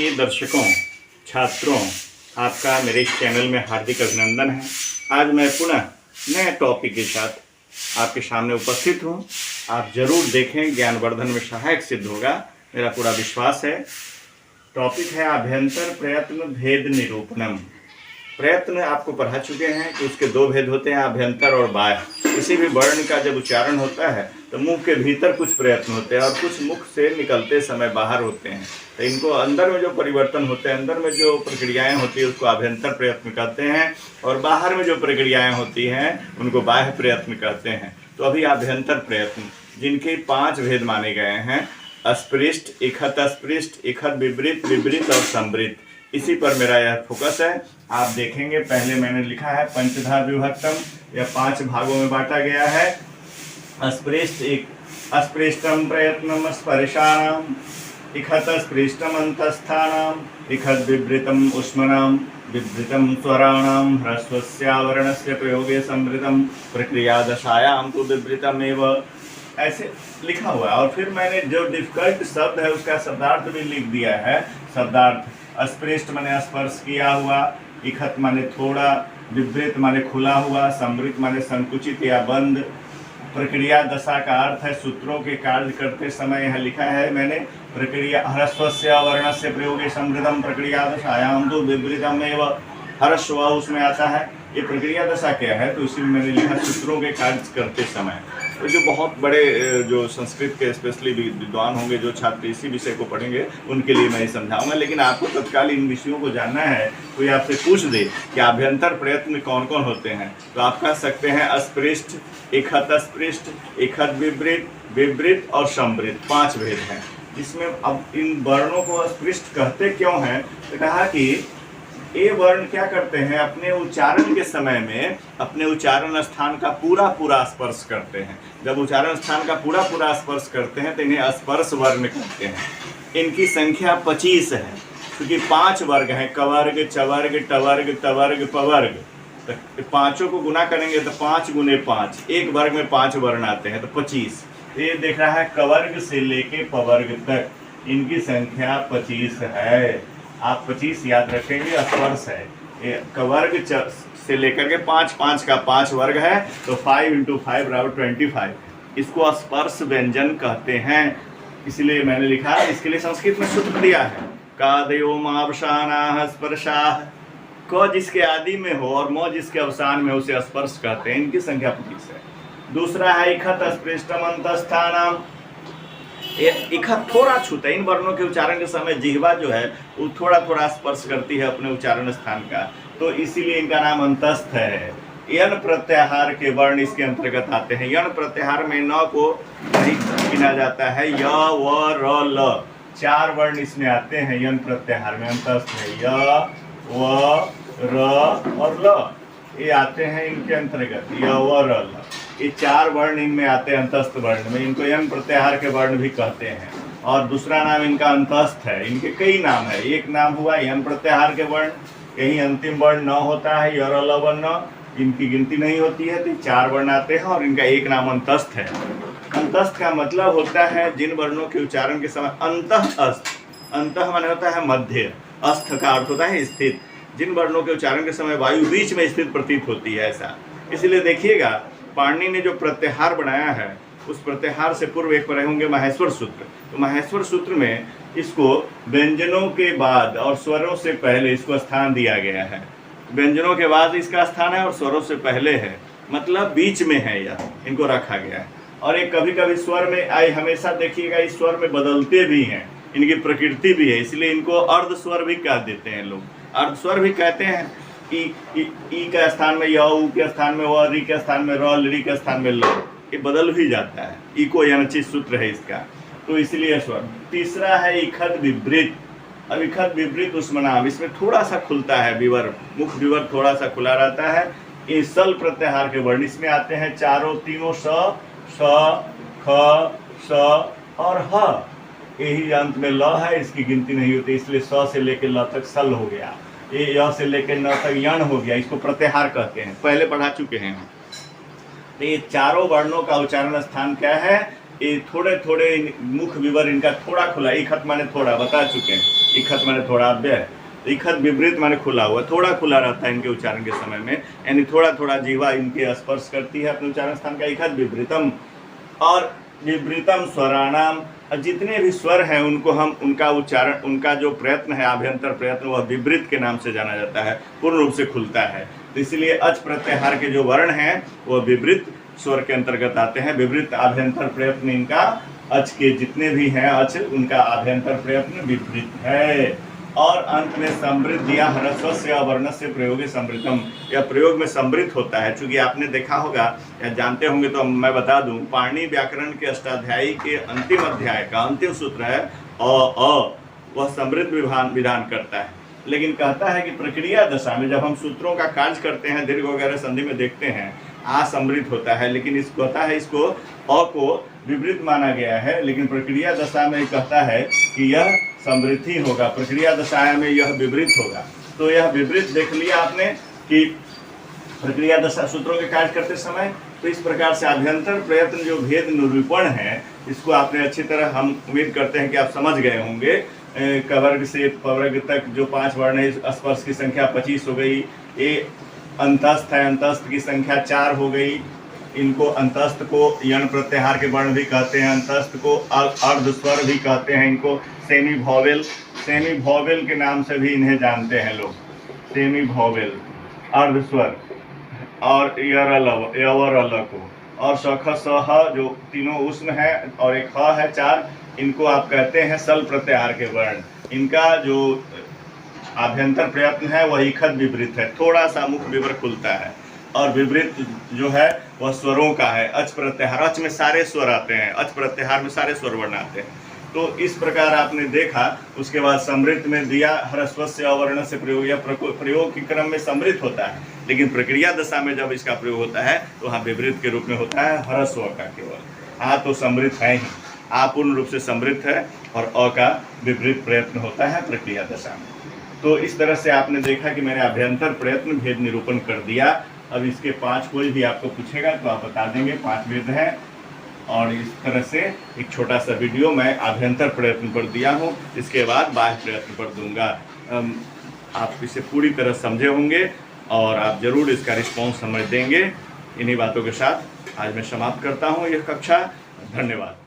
प्रिय दर्शकों, छात्रों, आपका मेरे इस चैनल में हार्दिक अभिनंदन है। आज मैं पुनः नए टॉपिक के साथ आपके सामने उपस्थित हूँ। आप जरूर देखें, ज्ञानवर्धन में सहायक सिद्ध होगा, मेरा पूरा विश्वास है। टॉपिक है अभ्यंतर प्रयत्न भेद निरूपणम। प्रयत्न आपको पढ़ा चुके हैं कि उसके दो भेद होते हैं, अभ्यंतर और बाह्य। किसी भी वर्ण का जब उच्चारण होता है तो मुंह के भीतर कुछ प्रयत्न होते हैं और कुछ मुख से निकलते समय बाहर होते हैं। तो इनको अंदर में जो परिवर्तन होते हैं, अंदर में जो प्रक्रियाएं होती है उसको अभ्यंतर प्रयत्न कहते हैं, और बाहर में जो प्रक्रियाएं होती हैं उनको बाह्य प्रयत्न कहते हैं। तो अभी अभ्यंतर प्रयत्न, जिनके 5 भेद माने गए हैं, अस्पृष्ट, इखत अस्पृष्ट, इखत विवृत, विवृत और संवृत, इसी पर मेरा यह फोकस है। आप देखेंगे पहले मैंने लिखा है पंचधा विभक्तम, यह 5 भागों में बांटा गया है। अस्पृष्ट, अस्पृष्टम प्रयत्नम स्पर्शानाम, इखत स्पृष्टम अंतस्थानाम, इखत विवृतम उष्मनाम, विवृतम स्वराणाम, ह्रस्वस्यावरणस्य प्रयोगे संवृतम, प्रक्रिया दशायाम तो विवृतम एव, ऐसे लिखा हुआ है। और फिर मैंने जो डिफिकल्ट शब्द है उसका शब्दार्थ भी लिख दिया है। शब्दार्थ, अस्पृष्ट माने स्पर्श किया हुआ, इखत माने थोड़ा, विवृत माने खुला हुआ, संवृत माने संकुचित या बंद। प्रक्रिया दशा का अर्थ है सूत्रों के कार्य करते समय, यह लिखा है मैंने, प्रक्रिया ह्रस्वस्य वर्णस्य प्रयोगे संवृतम प्रक्रिया दशायाम तो विवृतम एव, ह्रस्व उसमें आता है। ये प्रक्रिया दशा क्या है, तो इसी में मैंने लिखा सूत्रों के कार्य करते समय। तो जो बहुत बड़े जो संस्कृत के स्पेशली विद्वान होंगे, जो छात्र इसी विषय को पढ़ेंगे, उनके लिए मैं समझाऊंगा। लेकिन आपको तत्काल इन विषयों को जानना है, कोई आपसे पूछ दे कि अभ्यंतर प्रयत्न कौन कौन होते हैं, तो आप कह सकते हैं अस्पृष्ट, इखत अस्पृष्ट, इखत विवृत, विवृत और संवृत, 5 भेद हैं। जिसमें अब इन वर्णों को अस्पृष्ट कहते क्यों हैं, तो कहा कि ये वर्ण क्या करते हैं, अपने उच्चारण के समय में अपने उच्चारण स्थान का पूरा स्पर्श करते हैं। जब उच्चारण स्थान का पूरा स्पर्श करते हैं तो इन्हें स्पर्श वर्ण कहते हैं। इनकी संख्या 25 है, क्योंकि 5 वर्ग हैं, कवर्ग, चवर्ग, टवर्ग, तवर्ग, पवर्ग। तो पांचों को गुना करेंगे तो 5 गुने 5, एक वर्ग में 5 वर्ण आते हैं, तो 25। ये देख रहा है कवर्ग से लेके पवर्ग तक इनकी संख्या 25 है। आप 25 याद रखेंगे, स्पर्श है। ये कवर्ग से लेकर के 5 का 5 वर्ग है, तो 5 × 5 = 25। इसको स्पर्श व्यंजन कहते हैं। इसलिए मैंने लिखा, इसके लिए संस्कृत में सूत्र दिया है, कादयो मावसानाः स्पर्शाः। क जिसके आदि में हो और म जिसके अवसान में हो उसे स्पर्श कहते हैं। इनकी संख्या 25 है। दूसरा है इखत स्पृष्टम अंतस्थानाम। इखत थोड़ा छूता है। इन वर्णों के उच्चारण के समय जिह्वा जो है वो थोड़ा स्पर्श करती है अपने उच्चारण स्थान का, तो इसीलिए इनका नाम अंतस्थ है। यण प्रत्याहार के वर्ण इसके अंतर्गत आते हैं। यण प्रत्याहार में न को नहीं गिना जाता है, य, व, र, ल, 4 वर्ण इसमें आते हैं। यण प्रत्याहार में अंतस्थ है, य, व, र और ल, ये आते हैं इनके अंतर्गत, य, व, र, ल। ये 4 वर्ण इनमें आते हैं अंतस्थ वर्ण में। इनको यण प्रत्याहार के वर्ण भी कहते हैं। और दूसरा नाम इनका अंतस्थ है। इनके कई नाम है। एक नाम हुआ यण प्रत्याहार के वर्ण, कहीं अंतिम वर्ण न होता है, य, र, ल, व, न, इनकी गिनती नहीं होती है, तो 4 वर्ण आते हैं और इनका एक नाम अंतस्थ है। अंतस्थ का मतलब होता है जिन वर्णों के उच्चारण के समय अंतः अस्त, अंतः माने होता है मध्य, अस्थ का अर्थ होता है स्थित। जिन वर्णों के उच्चारण के समय वायु बीच में स्थित प्रतीत होती है, ऐसा। इसलिए देखिएगा पाणिनि ने जो प्रत्याहार बनाया है, उस प्रत्याहार से पूर्व एक पढ़े होंगे माहेश्वर सूत्र। तो माहेश्वर सूत्र में इसको व्यंजनों के बाद और स्वरों से पहले इसको स्थान दिया गया है। व्यंजनों के बाद इसका स्थान है और स्वरों से पहले है, मतलब बीच में है, यह इनको रखा गया है। और एक कभी कभी स्वर में आए, हमेशा देखिएगा इस स्वर में बदलते भी हैं, इनकी प्रकृति भी है, इसलिए इनको अर्ध स्वर भी कह देते हैं लोग। अर्ध स्वर भी कहते हैं। ई के स्थान में य, उ के स्थान में व, री के स्थान में र, ली के स्थान में ल, ये बदल भी जाता है। ई को यणचित सूत्र है इसका, तो इसलिए स्वर। तीसरा है इखत विवृत। अब इखत विवृत उष्मनाम, इसमें थोड़ा सा खुलता है विवर, मुख विवर थोड़ा सा खुला रहता है। ये सल प्रत्याहार के वर्ण इसमें आते हैं चारों, तीनों, स, ख, स और ह। यही अंत में ल है, इसकी गिनती नहीं होती, इसलिए स से लेकर ल तक सल हो गया। ये य से लेकर न तक यण हो गया, इसको प्रत्याहार कहते हैं, पहले पढ़ा चुके हैं हम। तो ये चारों वर्णों का उच्चारण स्थान क्या है, ये थोड़े मुख विवर इनका थोड़ा खुला, इखत माने थोड़ा, बता चुके हैं। इखत माने थोड़ा, व्यय। इखत विपरीत माने खुला हुआ, थोड़ा खुला रहता है इनके उच्चारण के समय में, यानी थोड़ा थोड़ा जीवा इनके स्पर्श करती है अपने उच्चारण स्थान का। इखत विपरीतम। और विपरीतम स्वराणाम, जितने भी स्वर हैं उनको हम उनका उच्चारण, उनका जो प्रयत्न है आभ्यंतर प्रयत्न, वह विपरीत के नाम से जाना जाता है, पूर्ण रूप से खुलता है। तो इसलिए अच प्रत्याहार के जो वर्ण हैं वह विपरीत स्वर के अंतर्गत आते हैं। विपरीत आभ्यंतर प्रयत्न इनका, अच के जितने भी हैं अच, उनका आभ्यंतर प्रयत्न विपरीत है। और अंत में समृद्ध या ह्रस्वस्य अवर्णस्य प्रयोगे समृद्धम, यह प्रयोग में समृद्ध होता है। चूंकि आपने देखा होगा या जानते होंगे तो मैं बता दूं, पाणिनि व्याकरण के अष्टाध्यायी के अंतिम अध्याय का अंतिम सूत्र है अ, वह समृद्ध विधान करता है। लेकिन कहता है कि प्रक्रिया दशा में जब हम सूत्रों का कार्य करते हैं, दीर्घ वगैरह संधि में देखते हैं, आ समृद्ध होता है, लेकिन इसको कहता है इसको अ को विपरीत माना गया है। लेकिन प्रक्रिया दशा में कहता है कि यह समृद्धि होगा, प्रक्रिया दशा में यह विपरीत होगा। तो यह विपरीत देख लिया आपने कि प्रक्रिया दशा सूत्रों के कार्य करते समय। तो इस प्रकार से आभ्यंतर प्रयत्न जो भेद निरूपण है, इसको आपने अच्छी तरह, हम उम्मीद करते हैं कि आप समझ गए होंगे। कवर्ग से पवर्ग तक जो 5 वर्ण है, स्पर्श की संख्या 25 हो गई। ये अंतस्थ है, अंतस्थ की संख्या 4 हो गई। इनको अंतस्थ को यण प्रत्याहार के वर्ण भी कहते हैं, अंतस्थ को अर्ध स्वर भी कहते हैं, इनको सेमी वॉवेल, सेमी वॉवेल के नाम से भी इन्हें जानते हैं लोग, सेमी वॉवेल, अर्ध स्वर। और यवर अल को, और सख सह जो तीनों उष्ण है, और एक ह है 4, इनको आप कहते हैं सल प्रत्याहार के वर्ण। इनका जो आभ्यंतर प्रयत्न है वह इखत विपरीत है, थोड़ा सा मुख विवर खुलता है। और विपरीत जो है वह स्वरों का है, अच प्रत्याहार, अच में सारे स्वर आते हैं, अच प्रत्याहार में सारे स्वर वर्ण आते हैं। तो इस प्रकार आपने देखा। उसके बाद समृद्ध में दिया ह्रस्वस्य अवर्ण से प्रयोग, या प्रयोग के क्रम में समृद्ध होता है, लेकिन प्रक्रिया दशा में जब इसका प्रयोग होता है तो वहाँ विपरीत के रूप में होता है ह्रस्व का केवल। आ तो समृद्ध है ही, आ पूर्ण रूप से समृद्ध है, और अ का विपरीत प्रयत्न होता है प्रक्रिया दशा में। तो इस तरह से आपने देखा कि मैंने अभ्यंतर प्रयत्न भेद निरूपण कर दिया। अब इसके 5 कोई भी आपको पूछेगा तो आप बता देंगे 5 भेद हैं। और इस तरह से एक छोटा सा वीडियो मैं आभ्यंतर प्रयत्न पर दिया हूँ, इसके बाद बाह्य प्रयत्न पर दूंगा। आप इसे पूरी तरह समझे होंगे और आप जरूर इसका रिस्पॉन्स समझ देंगे। इन्हीं बातों के साथ आज मैं समाप्त करता हूँ यह कक्षा। धन्यवाद।